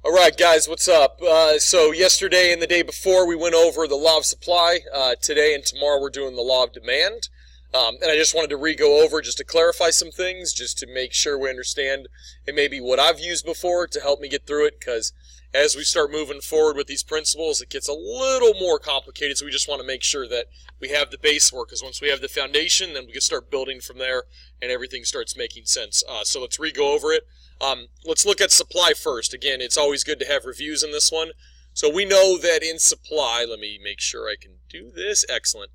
All right, guys, what's up? So yesterday and the day before, we went over the law of supply. Today and tomorrow, we're doing the law of demand. And I just wanted to re-go over just to clarify some things, just to make sure we understand and maybe what I've used before to help me get through it, because as we start moving forward with these principles, it gets a little more complicated, so we just want to make sure that we have the base work, because once we have the foundation, then we can start building from there, and everything starts making sense. So let's re-go over it. Let's look at supply first. Again, it's always good to have reviews in this one. So we know that in supply, let me make sure I can do this. Excellent.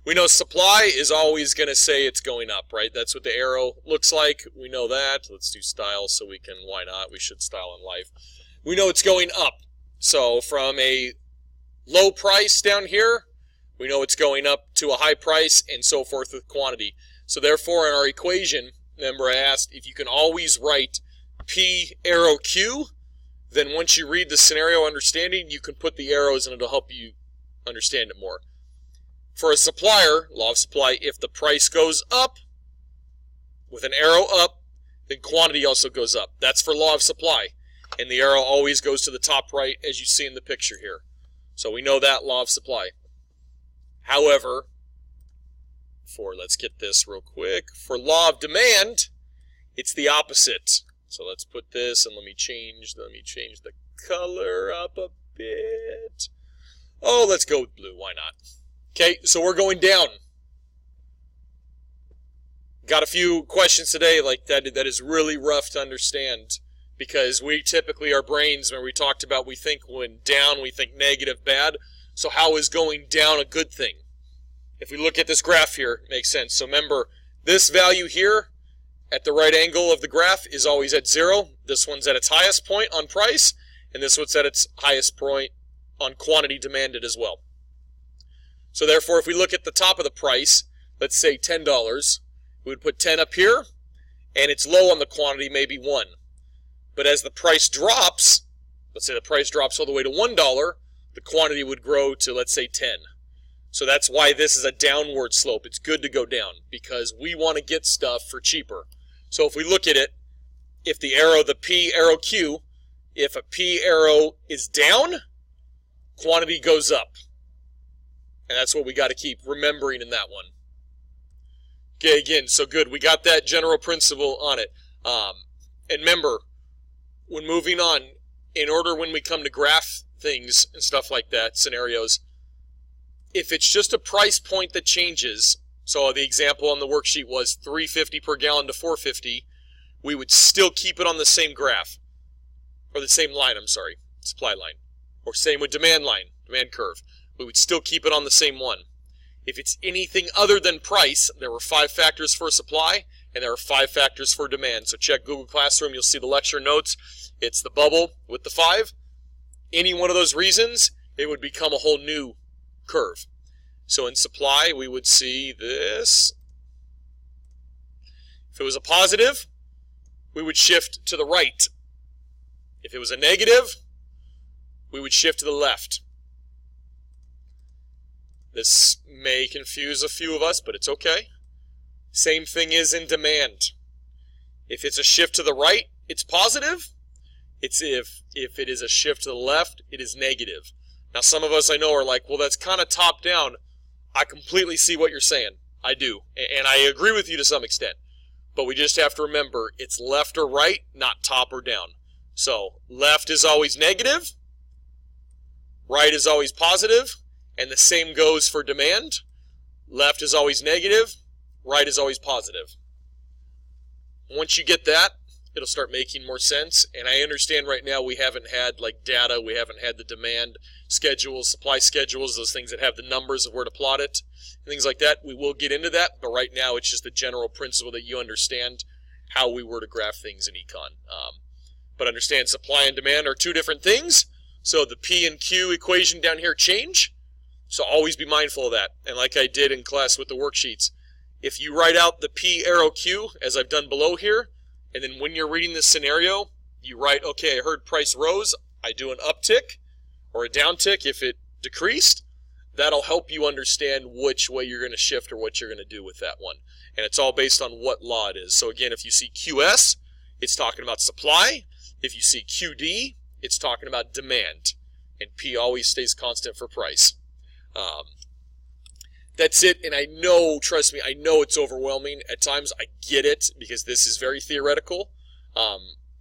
We know supply is always going to say it's going up, right? That's what the arrow looks like. We know that. Let's do style so we can, why not? We should style in life. We know it's going up. So from a low price down here, we know it's going up to a high price and so forth with quantity. So therefore, in our equation, remember I asked if you can always write P arrow Q, then once you read the scenario understanding, you can put the arrows and it'll help you understand it more. For a supplier, law of supply, if the price goes up with an arrow up, then quantity also goes up. That's for law of supply. And the arrow always goes to the top right as you see in the picture here. So we know that law of supply. However, let's get this real quick. For law of demand, it's the opposite. So let's put this, and let me change the color up a bit. Oh, let's go with blue. Why not? Okay, so we're going down. Got a few questions today like that is really rough to understand, because we typically, our brains, when we talked about, we think when down, we think negative, bad. So how is going down a good thing? If we look at this graph here, it makes sense. So remember, this value here, at the right angle of the graph is always at 0. This one's at its highest point on price, and this one's at its highest point on quantity demanded as well. So therefore, if we look at the top of the price, let's say $10, we would put 10 up here, and it's low on the quantity, maybe 1. But as the price drops, let's say the price drops all the way to $1, the quantity would grow to, let's say, 10. So that's why this is a downward slope. It's good to go down, because we want to get stuff for cheaper. So if we look at it, if the arrow, the P arrow Q, if a P arrow is down, quantity goes up. And that's what we got to keep remembering in that one. Okay, again, so good. We got that general principle on it. And remember, when moving on, in order when we come to graph things and stuff like that, scenarios, if it's just a price point that changes, so the example on the worksheet was $3.50 per gallon to $4.50, we would still keep it on the same graph, or the same line, supply line. Or same with demand line, demand curve. We would still keep it on the same one. If it's anything other than price, there were 5 factors for supply, and there are 5 factors for demand. So check Google Classroom, you'll see the lecture notes. It's the bubble with the 5. Any one of those reasons, it would become a whole new curve. So in supply, we would see this. If it was a positive, we would shift to the right. If it was a negative, we would shift to the left. This may confuse a few of us, but it's okay. Same thing is in demand. If it's a shift to the right, it's positive. If it is a shift to the left, it is negative. Now some of us I know are like, well, that's kind of top down. I completely see what you're saying. I do. And I agree with you to some extent. But we just have to remember, it's left or right, not top or down. So left is always negative. Right is always positive. And the same goes for demand. Left is always negative. Right is always positive. Once you get that, it'll start making more sense. And I understand right now we haven't had like data. We haven't had the demand schedules, supply schedules, those things that have the numbers of where to plot it, and things like that. We will get into that. But right now it's just the general principle that you understand how we were to graph things in econ. But understand supply and demand are 2 different things. So the P and Q equation down here change. So always be mindful of that. And like I did in class with the worksheets, if you write out the P arrow Q, as I've done below here, and then when you're reading this scenario, you write, okay, I heard price rose, I do an uptick, or a downtick if it decreased. That'll help you understand which way you're going to shift or what you're going to do with that one. And it's all based on what law it is. So again, if you see QS, it's talking about supply. If you see QD, it's talking about demand, and P always stays constant for price. That's it, and I know, trust me, I know it's overwhelming. At times I get it, because this is very theoretical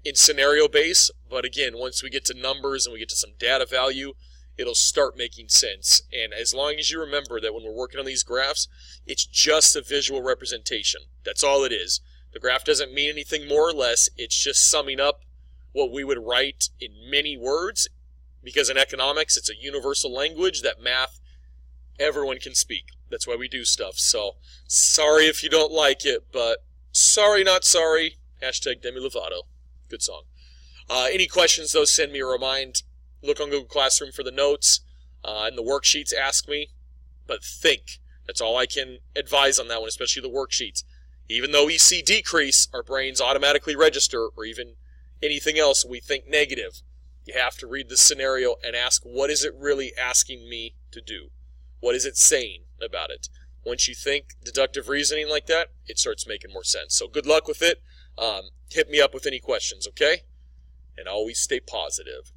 in scenario base, but again, once we get to numbers and we get to some data value, it'll start making sense. And as long as you remember that when we're working on these graphs, it's just a visual representation. That's all it is. The graph doesn't mean anything more or less. It's just summing up what we would write in many words, because in economics, it's a universal language that math, everyone can speak. That's why we do stuff. So, sorry if you don't like it, but sorry not sorry. Hashtag Demi Lovato. Good song. Any questions, though, send me a remind. Look on Google Classroom for the notes. And the worksheets, ask me. But think. That's all I can advise on that one, especially the worksheets. Even though we see decrease, our brains automatically register, or even anything else, we think negative. You have to read the scenario and ask, what is it really asking me to do? What is it saying about it? Once you think deductive reasoning like that, it starts making more sense. So good luck with it. Hit me up with any questions, okay? And always stay positive.